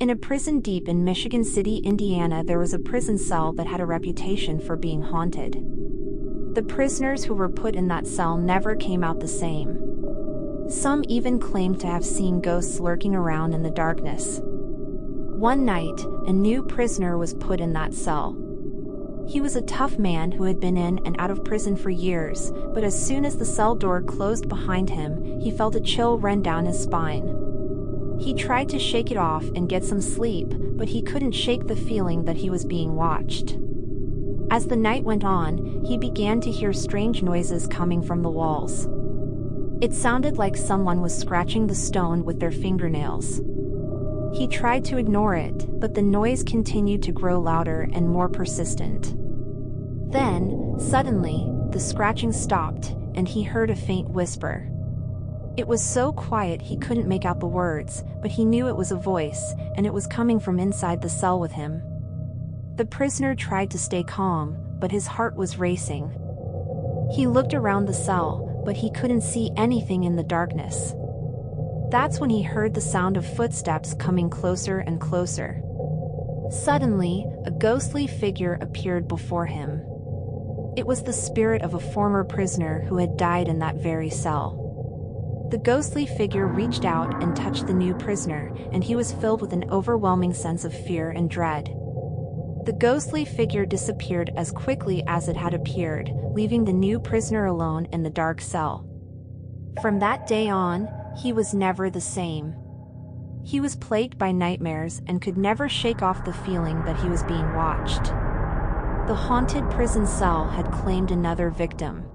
In a prison deep in Michigan City, Indiana, there was a prison cell that had a reputation for being haunted. The prisoners who were put in that cell never came out the same. Some even claimed to have seen ghosts lurking around in the darkness. One night, a new prisoner was put in that cell. He was a tough man who had been in and out of prison for years, but as soon as the cell door closed behind him, he felt a chill run down his spine. He tried to shake it off and get some sleep, but he couldn't shake the feeling that he was being watched. As the night went on, he began to hear strange noises coming from the walls. It sounded like someone was scratching the stone with their fingernails. He tried to ignore it, but the noise continued to grow louder and more persistent. Then, suddenly, the scratching stopped, and he heard a faint whisper. It was so quiet he couldn't make out the words, but he knew it was a voice, and it was coming from inside the cell with him. The prisoner tried to stay calm, but his heart was racing. He looked around the cell, but he couldn't see anything in the darkness. That's when he heard the sound of footsteps coming closer and closer. Suddenly, a ghostly figure appeared before him. It was the spirit of a former prisoner who had died in that very cell. The ghostly figure reached out and touched the new prisoner, and he was filled with an overwhelming sense of fear and dread. The ghostly figure disappeared as quickly as it had appeared, leaving the new prisoner alone in the dark cell. From that day on, he was never the same. He was plagued by nightmares and could never shake off the feeling that he was being watched. The haunted prison cell had claimed another victim.